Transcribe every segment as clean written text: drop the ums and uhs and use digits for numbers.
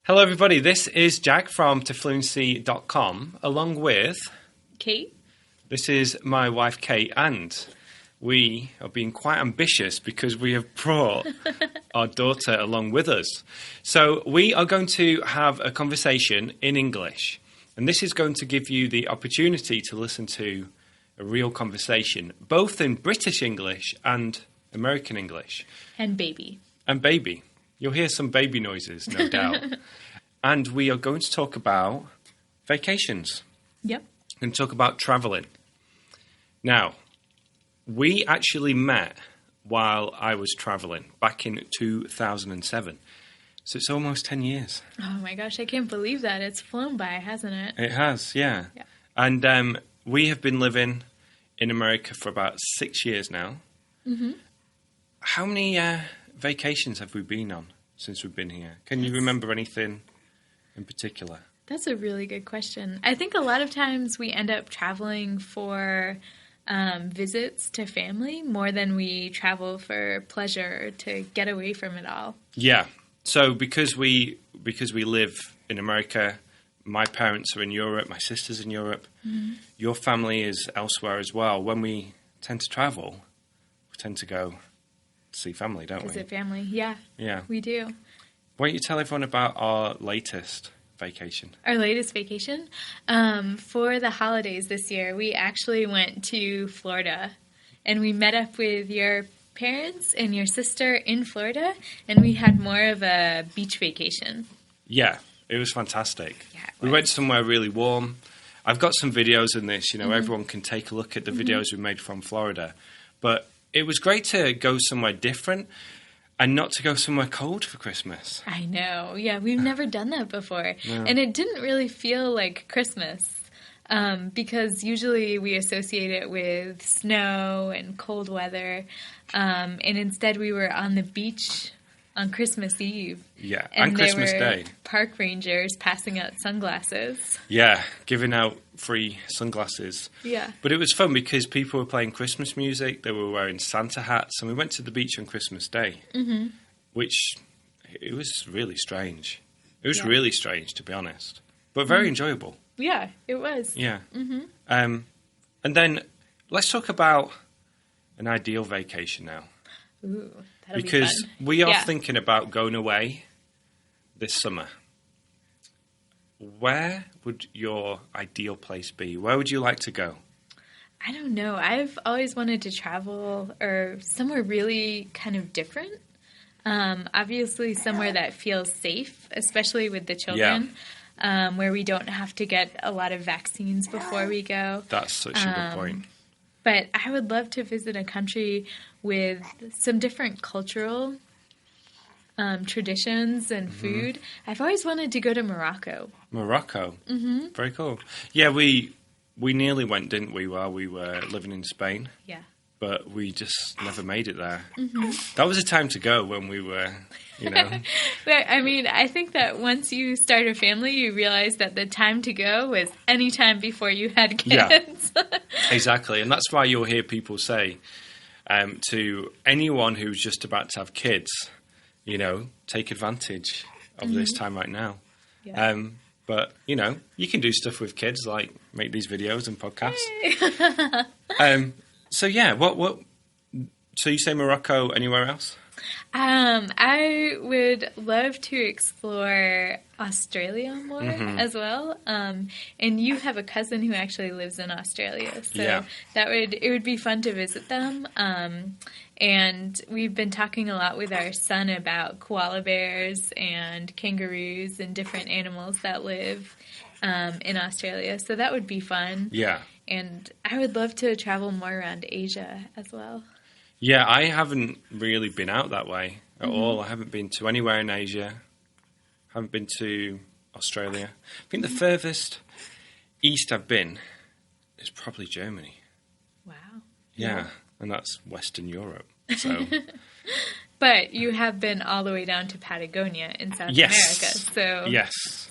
Hello, everybody. This is Jack from tofluency.com, along with Kate. This is my wife, Kate, and we are being quite ambitious because we have brought our daughter along with us. So we are going to have a conversation in English, and this is going to give you the opportunity to listen to a real conversation, both in British English and American English. And baby. And baby. You'll hear some baby noises, no doubt. And we are going to talk about vacations. Yep. We're going to talk about traveling. Now, we actually met while I was traveling back in 2007. So it's almost 10 years. Oh my gosh, I can't believe that. It's flown by, hasn't it? It has, yeah. And we have been living in America for about 6 years now. Mm-hmm. How many vacations have we been on since we've been here? Can you remember anything in particular? That's a really good question. I think a lot of times we end up traveling for visits to family more than we travel for pleasure to get away from it all. Yeah. So because we live in America, my parents are in Europe, my sister's in Europe, your family is elsewhere as well. When we tend to travel, we tend to go see family, don't we? Visit family, yeah. Yeah. We do. Why don't you tell everyone about our latest vacation? Our latest vacation? For the holidays this year, we actually went to Florida. And we met up with your parents and your sister in Florida. And we had more of a beach vacation. Yeah, it was fantastic. Yeah, we went somewhere really warm. I've got some videos in this. You know, everyone can take a look at the videos we made from Florida. But it was great to go somewhere different and not to go somewhere cold for Christmas. I know. Yeah, we've never done that before. No. And it didn't really feel like Christmas because usually we associate it with snow and cold weather. And instead we were on the beach on Christmas Eve. Yeah, and Christmas Day. Park rangers passing out sunglasses. Yeah, giving out free sunglasses. Yeah. But it was fun because people were playing Christmas music, they were wearing Santa hats, and we went to the beach on Christmas Day, which, it was really strange. It was really strange, to be honest, but very enjoyable. Yeah, it was. Yeah. And then let's talk about an ideal vacation now. Ooh, that'll be because fun. we are thinking about going away this summer. Where would your ideal place be? Where would you like to go? I don't know. I've always wanted to travel or somewhere really kind of different. Obviously somewhere that feels safe, especially with the children, where we don't have to get a lot of vaccines before we go. That's such a good point. But I would love to visit a country with some different cultural traditions and food. I've always wanted to go to Morocco. Morocco? Mm-hmm. Very cool. Yeah, we nearly went, didn't we, while we were living in Spain? Yeah. But we just never made it there. That was a time to go when we were, you know. But, I mean, I think that once you start a family, you realize that the time to go was any time before you had kids. Yeah, exactly. And that's why you'll hear people say to anyone who's just about to have kids, you know, take advantage of this time right now. Yeah. But, you know, you can do stuff with kids, like make these videos and podcasts. So, yeah, so you say Morocco, anywhere else? I would love to explore Australia more as well. And you have a cousin who actually lives in Australia, so it would be fun to visit them. And we've been talking a lot with our son about koala bears and kangaroos and different animals that live in Australia. So that would be fun. Yeah. And I would love to travel more around Asia as well. Yeah, I haven't really been out that way at all. I haven't been to anywhere in Asia. Haven't been to Australia. I think the furthest east I've been is probably Germany. Wow. Yeah, and that's Western Europe. So. But you have been all the way down to Patagonia in South America. So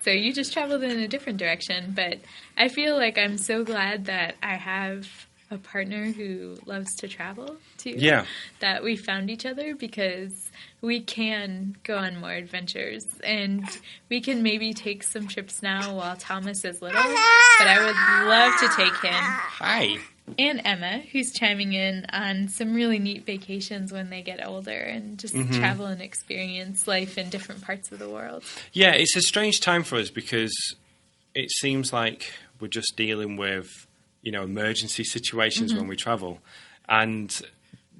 So you just traveled in a different direction. But I feel like I'm so glad that I have a partner who loves to travel too. Yeah. That we found each other because we can go on more adventures, and we can maybe take some trips now while Thomas is little, but I would love to take him. Hi. And Emma, who's chiming in on some really neat vacations when they get older and just travel and experience life in different parts of the world. Yeah, it's a strange time for us because it seems like we're just dealing with, emergency situations when we travel. And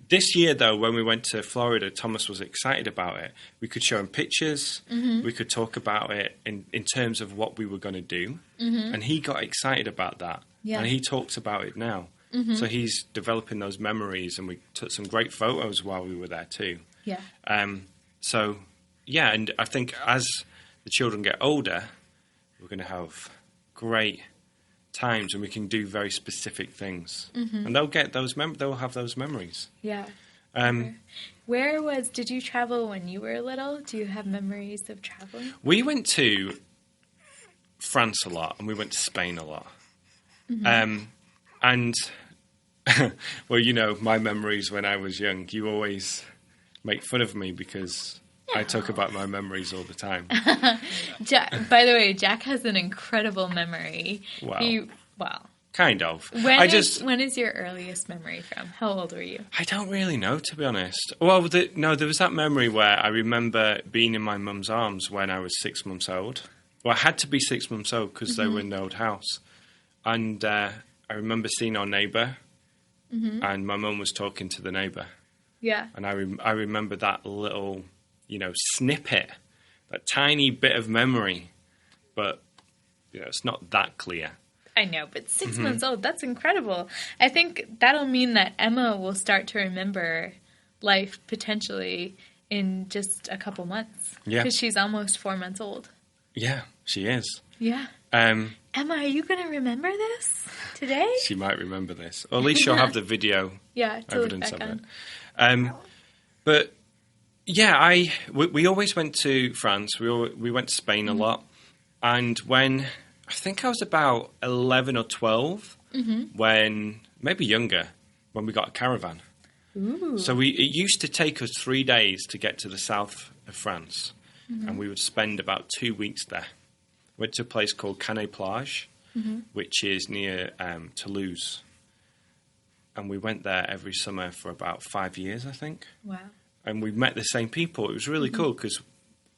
this year, though, when we went to Florida, Thomas was excited about it. We could show him pictures. We could talk about it in terms of what we were going to do. And he got excited about that. Yeah. And he talks about it now. So he's developing those memories, and we took some great photos while we were there too. Yeah. And I think as the children get older, we're going to have great times, and we can do very specific things, and they'll get those. They'll have those memories. Yeah. Did you travel when you were little? Do you have memories of traveling? We went to France a lot, and we went to Spain a lot. And, well, my memories when I was young, you always make fun of me because I talk about my memories all the time. By the way, Jack has an incredible memory. Wow. Kind of. When is your earliest memory from? How old were you? I don't really know, to be honest. Well, there was that memory where I remember being in my mum's arms when I was 6 months old. Well, I had to be 6 months old because they were in the old house. And I remember seeing our neighbour, and my mum was talking to the neighbour. Yeah. And I remember that little, snippet, that tiny bit of memory, but it's not that clear. I know, but 6 months old, that's incredible. I think that'll mean that Emma will start to remember life potentially in just a couple months. Yeah. Because she's almost 4 months old. Yeah, she is. Yeah. Emma, are you going to remember this today? She might remember this. Or at least she'll have the video evidence of it. But, yeah, we always went to France. We went to Spain a lot. And when, I think I was about 11 or 12, when, maybe younger, when we got a caravan. Ooh. So it used to take us 3 days to get to the south of France. And we would spend about 2 weeks there. Went to a place called Canet-Plage, which is near Toulouse. And we went there every summer for about 5 years, I think. Wow. And we met the same people. It was really cool because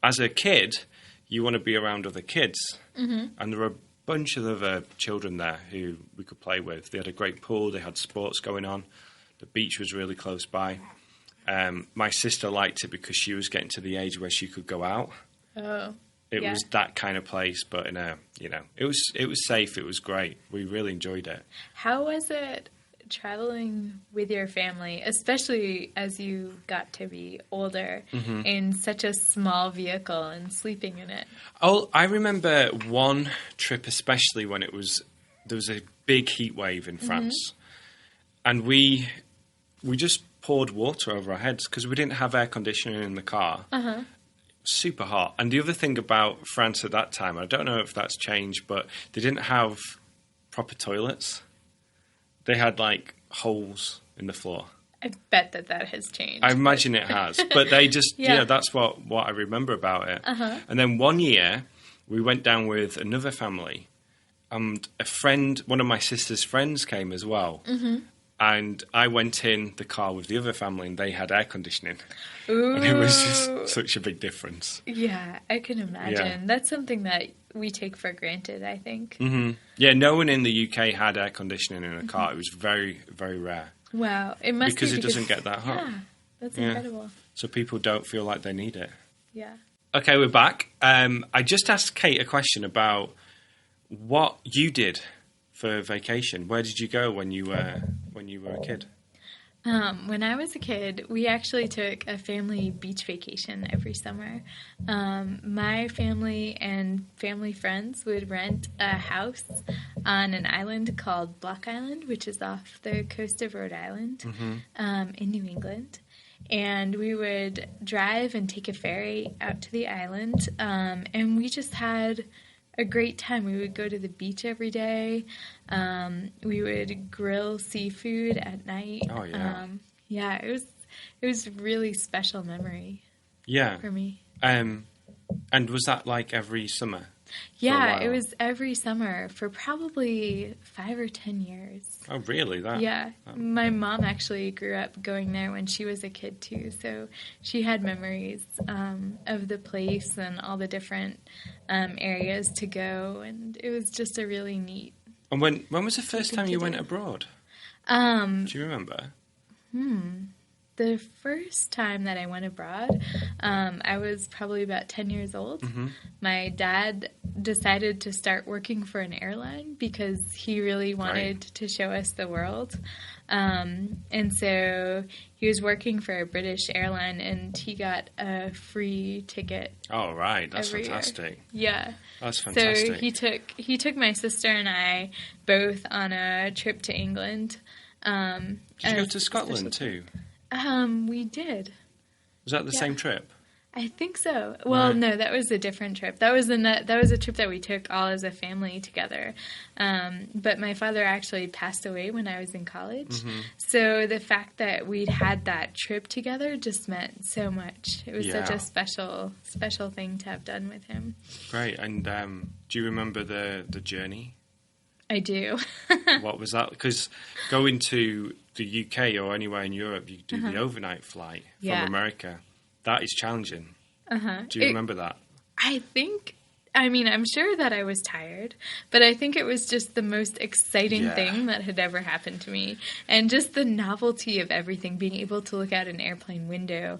as a kid, you want to be around other kids. And there were a bunch of other children there who we could play with. They had a great pool. They had sports going on. The beach was really close by. My sister liked it because she was getting to the age where she could go out. Oh. It was that kind of place, but it was safe. It was great. We really enjoyed it. How was it traveling with your family, especially as you got to be older, in such a small vehicle and sleeping in it? Oh, I remember one trip, especially when there was a big heat wave in France, and we just poured water over our heads because we didn't have air conditioning in the car. Super hot. And the other thing about France at that time, I don't know if that's changed, but they didn't have proper toilets. They had holes in the floor. I bet that has changed. I imagine it has. But they just, that's what I remember about it. And then one year, we went down with another family, and one of my sister's friends came as well. And I went in the car with the other family, and they had air conditioning. Ooh. And it was just such a big difference. Yeah, I can imagine. Yeah. That's something that we take for granted, I think. Yeah, no one in the UK had air conditioning in a car. It was very, very rare. Wow. It must because it doesn't get that hot. Yeah, that's incredible. So people don't feel like they need it. Yeah. Okay, we're back. I just asked Kate a question about what you did for vacation. Where did you go when you were a kid? When I was a kid, we actually took a family beach vacation every summer. My family and family friends would rent a house on an island called Block Island, which is off the coast of Rhode Island, in New England. And we would drive and take a ferry out to the island, and we just had a great time. We would go to the beach every day. We would grill seafood at night. Oh, yeah. Yeah, it was really special memory. Yeah. For me. And was that like every summer? Yeah, it was every summer for probably 5 or 10 years. Oh, really? Yeah. My mom actually grew up going there when she was a kid, too. So she had memories of the place and all the different areas to go. And it was just a really neat... And when was the first time you went abroad? Do you remember? The first time that I went abroad, I was probably about 10 years old. Mm-hmm. My dad decided to start working for an airline because he really wanted to show us the world. And so he was working for a British airline, and he got a free ticket. Oh, right. That's fantastic. Yeah. That's fantastic. So he took my sister and I both on a trip to England. Did you go to Scotland too? We did. Was that the same trip? I think so. Well, no, that was a different trip. That was a trip that we took all as a family together. But my father actually passed away when I was in college. Mm-hmm. So the fact that we'd had that trip together just meant so much. It was such a special thing to have done with him. Great. And do you remember the journey? I do. What was that? Because going to the UK or anywhere in Europe, you do the overnight flight from America. That is challenging. Do you remember that? I'm sure that I was tired, but I think it was just the most exciting thing that had ever happened to me. And just the novelty of everything, being able to look out an airplane window,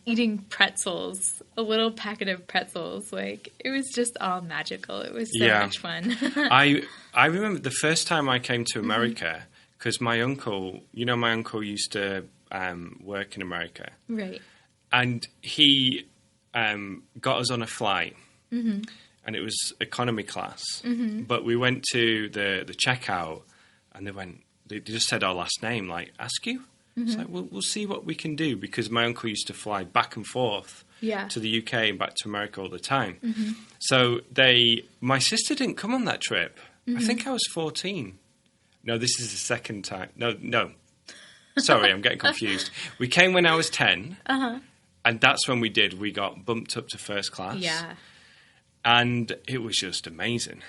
eating pretzels, a little packet of pretzels. Like, it was just all magical. It was so much fun. I remember the first time I came to America, because my uncle used to work in America. Right. And he got us on a flight, and it was economy class. But we went to the checkout, and they just said our last name, like, Askew? It's like, we'll see what we can do, because my uncle used to fly back and forth to the UK and back to America all the time. So my sister didn't come on that trip. I think I was 14. No, this is the second time. No. Sorry, I'm getting confused. We came when I was 10. And that's when we got bumped up to first class. Yeah. And it was just amazing.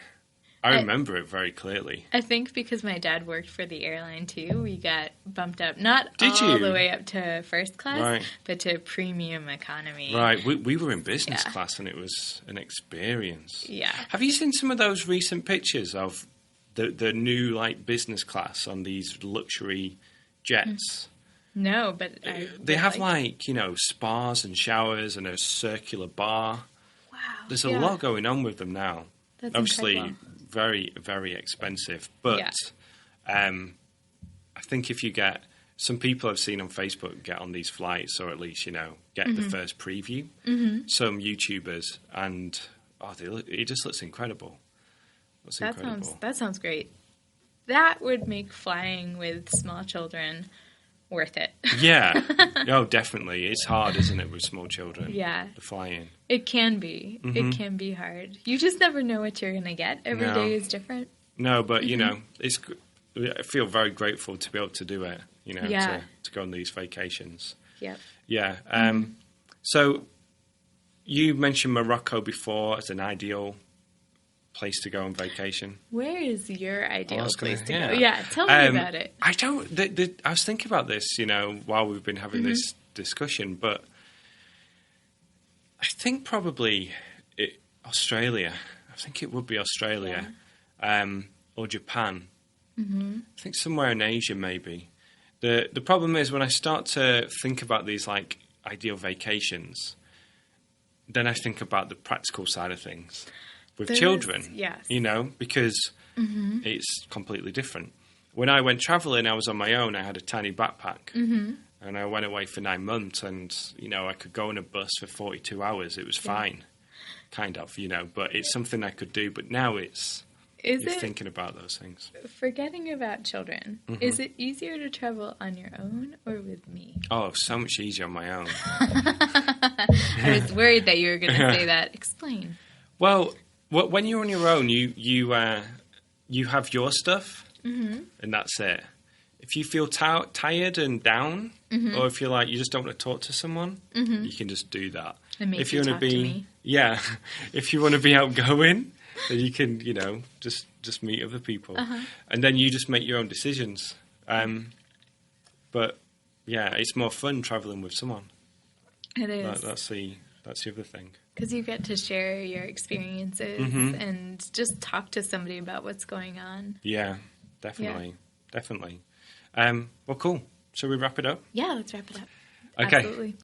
I remember it very clearly. I think because my dad worked for the airline too, we got bumped up, not all the way up to first class, but to premium economy. Right. We were in business class, and it was an experience. Yeah. Have you seen some of those recent pictures of the new, like, business class on these luxury jets? No, but they have spas and showers and a circular bar. Wow. There's a lot going on with them now. That's obviously incredible. Very, very expensive. But I think if you get some people I've seen on Facebook get on these flights, or at least get the first preview. Some YouTubers, and it just looks incredible. That sounds great. That would make flying with small children worth it. Yeah. Oh, definitely. It's hard, isn't it, with small children? Yeah. The flying. It can be. It can be hard. You just never know what you're going to get. Every day is different. No, but, I feel very grateful to be able to do it, to go on these vacations. Yep. Yeah. So you mentioned Morocco before as an ideal place to go on vacation. Where is your ideal place to go? Yeah, tell me about it. I was thinking about this, while we've been having this discussion, but I think probably Australia. I think it would be Australia, or Japan. I think somewhere in Asia, maybe. The problem is when I start to think about these like ideal vacations, then I think about the practical side of things. With children, because it's completely different. When I went travelling, I was on my own. I had a tiny backpack, and I went away for 9 months, and, I could go on a bus for 42 hours. It was fine, kind of, but it's something I could do. But now you're thinking about those things. Forgetting about children, is it easier to travel on your own or with me? Oh, so much easier on my own. I was worried that you were going to say that. Explain. Well, when you're on your own, you have your stuff, and that's it. If you feel tired and down, or if you're like you just don't want to talk to someone, you can just do that. And if you want to be, if you want to be outgoing, then you can, just meet other people, and then you just make your own decisions. But yeah, it's more fun traveling with someone. It is. That's the other thing. Because you get to share your experiences and just talk to somebody about what's going on. Yeah, definitely. Well, cool. Shall we wrap it up? Yeah, let's wrap it up. Okay. Absolutely.